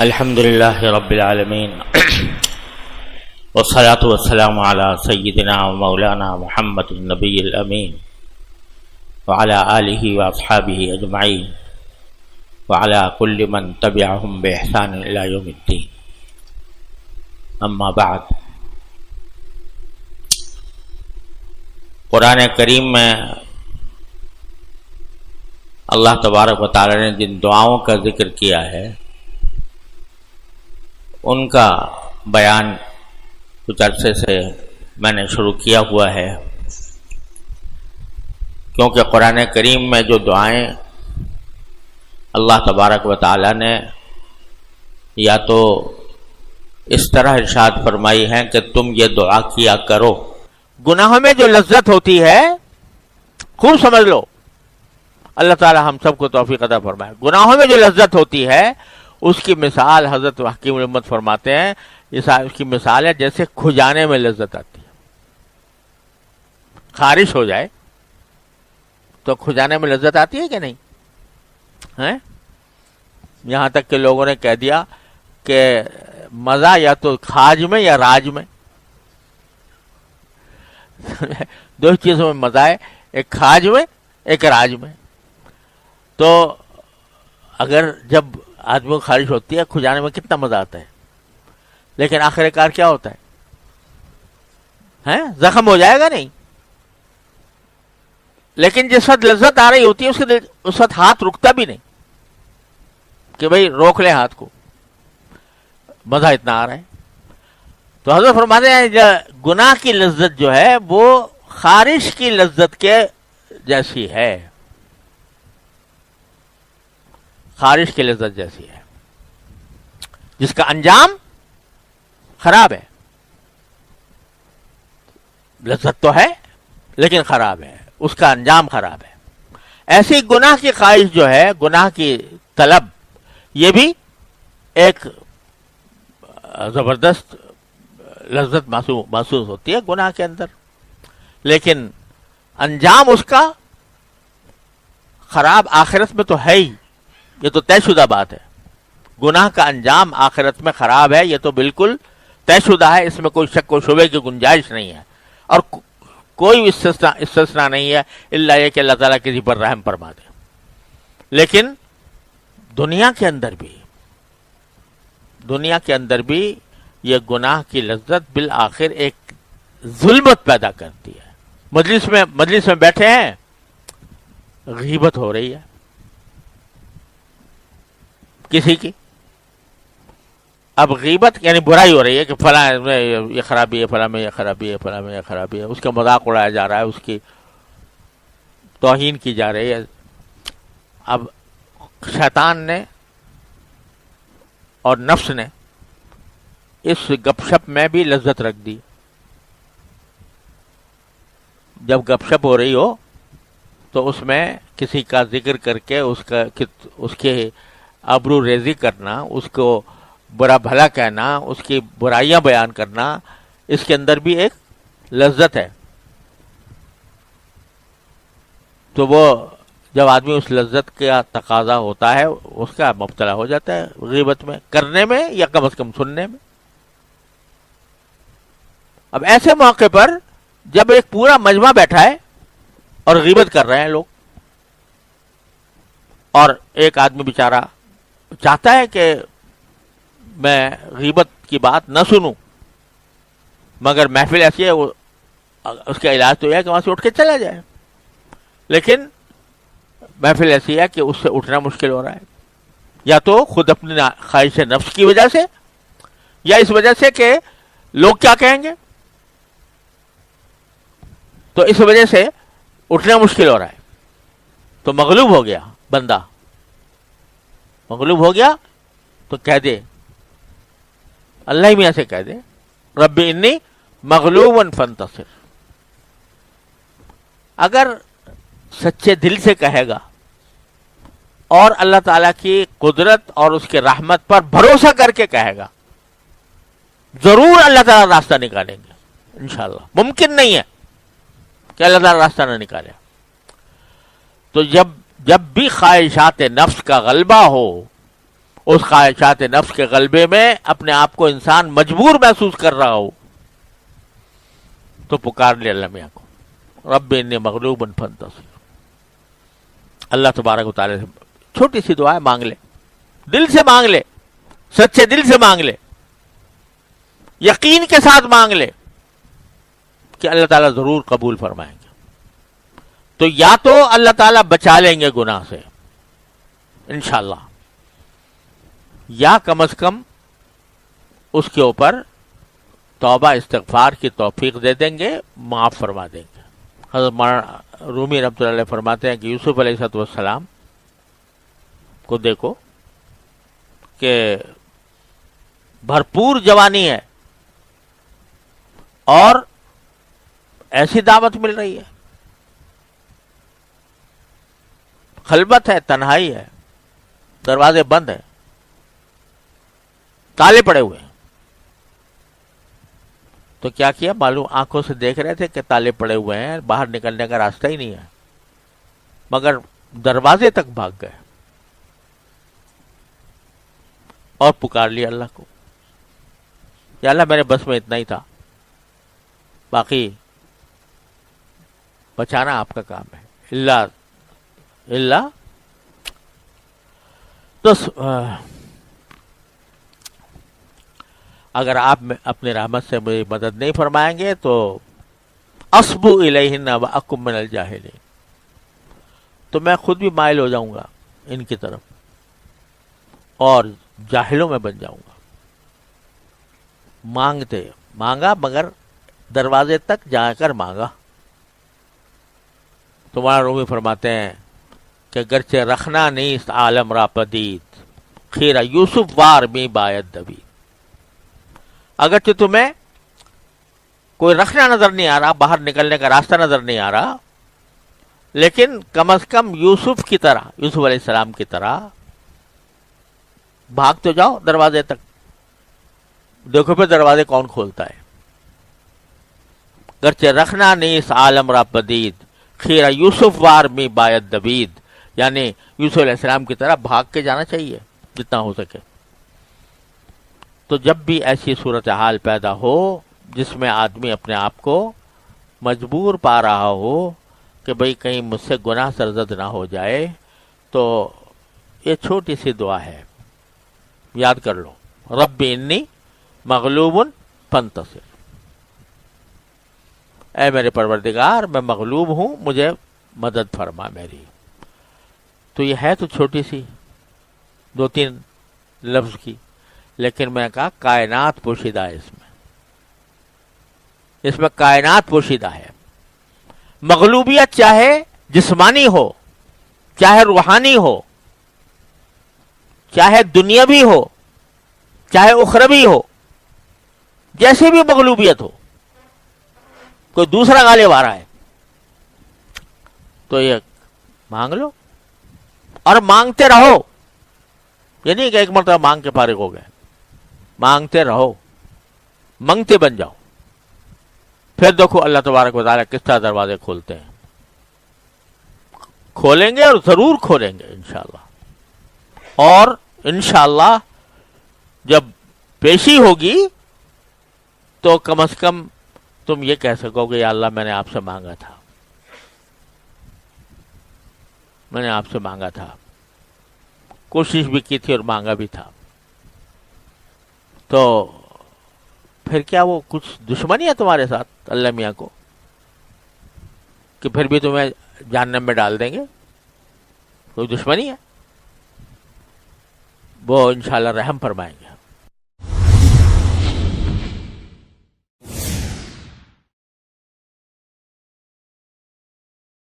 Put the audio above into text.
الحمد لله رب العالمين والصلاة والسلام على سيدنا ومولانا محمد النبي الأمين وعلى آله وأصحابه أجمعين وعلى كل من تبعهم بإحسان إلى يوم الدين. أما بعد، قرآن کریم میں اللہ تبارک و تعالی نے جن دعاؤں کا ذکر کیا ہے ان کا بیان کچھ عرصے سے میں نے شروع کیا ہوا ہے، کیونکہ قرآن کریم میں جو دعائیں اللہ تبارک و تعالی نے یا تو اس طرح ارشاد فرمائی ہیں کہ تم یہ دعا کیا کرو. گناہوں میں جو لذت ہوتی ہے، خوب سمجھ لو، اللہ تعالی ہم سب کو توفیق عطا فرمائے. گناہوں میں جو لذت ہوتی ہے اس کی مثال حضرت حکیم الامت فرماتے ہیں، اس کی مثال ہے جیسے کھجانے میں لذت آتی ہے. خارش ہو جائے تو کھجانے میں لذت آتی ہے کہ نہیں؟ یہاں تک کہ لوگوں نے کہہ دیا کہ مزہ یا تو کھاج میں یا راج میں. دو چیزوں میں مزہ ہے، ایک کھاج میں ایک راج میں. تو اگر جب آدمی کو خارش ہوتی ہے کھجانے میں کتنا مزہ آتا ہے، لیکن آخر کار کیا ہوتا ہے؟ زخم ہو جائے گا نہیں. لیکن جس وقت لذت آ رہی ہوتی ہے اس وقت ہاتھ رکتا بھی نہیں کہ بھئی روک لیں ہاتھ کو، مزہ اتنا آ رہا ہے. تو حضرت فرماتے ہیں گناہ کی لذت جو ہے وہ خارش کی لذت کے جیسی ہے، خارش کی لذت جیسی ہے، جس کا انجام خراب ہے. لذت تو ہے لیکن خراب ہے، اس کا انجام خراب ہے. ایسی گناہ کی خواہش جو ہے، گناہ کی طلب، یہ بھی ایک زبردست لذت محسوس ہوتی ہے گناہ کے اندر، لیکن انجام اس کا خراب آخرت میں تو ہے ہی. یہ تو طے شدہ بات ہے، گناہ کا انجام آخرت میں خراب ہے، یہ تو بالکل طے شدہ ہے، اس میں کوئی شک و شبے کی گنجائش نہیں ہے، اور کوئی استثناء نہیں ہے الا یہ کہ اللہ تعالیٰ کسی پر رحم فرما دے. لیکن دنیا کے اندر بھی یہ گناہ کی لذت بالآخر ایک ظلمت پیدا کرتی ہے. مجلس میں بیٹھے ہیں، غیبت ہو رہی ہے کسی کی. اب غیبت یعنی برائی ہو رہی ہے کہ فلاں میں یہ خرابی ہے، فلاں میں یہ خرابی ہے، فلاں میں یہ خرابی ہے، اس کا مذاق اڑایا جا رہا ہے، اس کی توہین کی جا رہی ہے. اب شیطان نے اور نفس نے اس گپ شپ میں بھی لذت رکھ دی. جب گپ شپ ہو رہی ہو تو اس میں کسی کا ذکر کر کے اس کے آبرو ریزی کرنا، اس کو برا بھلا کہنا، اس کی برائیاں بیان کرنا، اس کے اندر بھی ایک لذت ہے. تو وہ جب آدمی اس لذت کا تقاضا ہوتا ہے اس کا مبتلا ہو جاتا ہے غیبت میں، کرنے میں یا کم از کم سننے میں. اب ایسے موقع پر جب ایک پورا مجمع بیٹھا ہے اور غیبت کر رہے ہیں لوگ، اور ایک آدمی بیچارہ چاہتا ہے کہ میں غیبت کی بات نہ سنوں، مگر محفل ایسی ہے، اس کا علاج تو یہ ہے کہ وہاں سے اٹھ کے چلا جائے، لیکن محفل ایسی ہے کہ اس سے اٹھنا مشکل ہو رہا ہے، یا تو خود اپنی خواہش نفس کی وجہ سے، یا اس وجہ سے کہ لوگ کیا کہیں گے. تو اس وجہ سے اٹھنا مشکل ہو رہا ہے. تو مغلوب ہو گیا بندہ، مغلوب ہو گیا تو کہہ دے، اللہ ہی میاں سے کہہ دے، رب انی مغلوب فانتصر. اگر سچے دل سے کہے گا اور اللہ تعالیٰ کی قدرت اور اس کے رحمت پر بھروسہ کر کے کہے گا، ضرور اللہ تعالیٰ راستہ نکالیں گے انشاءاللہ. ممکن نہیں ہے کہ اللہ تعالیٰ راستہ نہ نکالے. تو جب بھی خواہشات نفس کا غلبہ ہو اس خواہشات نفس کے غلبے میں اپنے آپ کو انسان مجبور محسوس کر رہا ہو تو پکار لے اللہ میاں کو، رب انی مغلوب فانتصر۔ اللہ تبارک و تعالیٰ سے چھوٹی سی دعا ہے، مانگ لے، دل سے مانگ لے، سچے دل سے مانگ لے، یقین کے ساتھ مانگ لے کہ اللہ تعالیٰ ضرور قبول فرمائیں گے۔ تو یا تو اللہ تعالیٰ بچا لیں گے گناہ سے انشاءاللہ، یا کم از کم اس کے اوپر توبہ استغفار کی توفیق دے دیں گے، معاف فرما دیں گے۔ حضرت مولانا رومی رحمۃ اللہ علیہ فرماتے ہیں کہ یوسف علیہ السلام کو دیکھو کہ بھرپور جوانی ہے اور ایسی دعوت مل رہی ہے، خلوت ہے، تنہائی ہے، دروازے بند ہیں، تالے پڑے ہوئے ہیں۔ تو کیا کیا معلوم، آنکھوں سے دیکھ رہے تھے کہ تالے پڑے ہوئے ہیں، باہر نکلنے کا راستہ ہی نہیں ہے، مگر دروازے تک بھاگ گئے اور پکار لیا اللہ کو، یا اللہ میرے بس میں اتنا ہی تھا، باقی بچانا آپ کا کام ہے، اللہ تو اگر آپ اپنی رحمت سے مجھے مدد نہیں فرمائیں گے تو اصبو الیہن واکم من الجاہلین، تو میں خود بھی مائل ہو جاؤں گا ان کی طرف اور جاہلوں میں بن جاؤں گا۔ مانگا مگر دروازے تک جا کر مانگا۔ تمہارا رومی فرماتے ہیں کہ گرچہ رکھنا نیست عالم را پدید، خیرہ یوسف وار می باید دوید۔ اگرچہ تمہیں کوئی رکھنا نظر نہیں آ رہا، باہر نکلنے کا راستہ نظر نہیں آ رہا، لیکن کم از کم یوسف کی طرح، یوسف علیہ السلام کی طرح بھاگ تو جاؤ دروازے تک، دیکھو پھر دروازے کون کھولتا ہے۔ گرچہ رکھنا نیست عالم را پدید، خیرہ یوسف وار می باید دوید، یعنی یوسف علیہ السلام کی طرح بھاگ کے جانا چاہیے جتنا ہو سکے۔ تو جب بھی ایسی صورتحال پیدا ہو جس میں آدمی اپنے آپ کو مجبور پا رہا ہو کہ بھئی کہیں مجھ سے گناہ سرزد نہ ہو جائے، تو یہ چھوٹی سی دعا ہے، یاد کر لو، رب انی مغلوب فانتصر، اے میرے پروردگار میں مغلوب ہوں، مجھے مدد فرما میری۔ تو یہ ہے تو چھوٹی سی 2-3 لفظ کی، لیکن میں کہا کائنات پوشیدہ ہے اس میں کائنات پوشیدہ ہے۔ مغلوبیت چاہے جسمانی ہو، چاہے روحانی ہو، چاہے دنیاوی ہو، چاہے اخروی ہو، جیسے بھی مغلوبیت ہو، کوئی دوسرا غالب آ رہا ہے تو یہ مانگ لو اور مانگتے رہو، یہ نہیں کہ ایک مرتبہ مانگ کے فارغ ہو گئے، مانگتے رہو، منگتے بن جاؤ، پھر دیکھو اللہ تبارک و تعالیٰ کس طرح دروازے کھولتے ہیں، کھولیں گے اور ضرور کھولیں گے انشاءاللہ۔ اور انشاءاللہ جب پیشی ہوگی تو کم از کم تم یہ کہہ سکو گے یا اللہ میں نے آپ سے مانگا تھا، میں نے آپ سے مانگا تھا، کوشش بھی کی تھی اور مانگا بھی تھا۔ تو پھر کیا وہ کچھ دشمنی ہے تمہارے ساتھ اللہ میاں کو کہ پھر بھی تمہیں جہنم میں ڈال دیں گے؟ کوئی دشمنی ہے؟ وہ انشاءاللہ رحم فرمائیں گے۔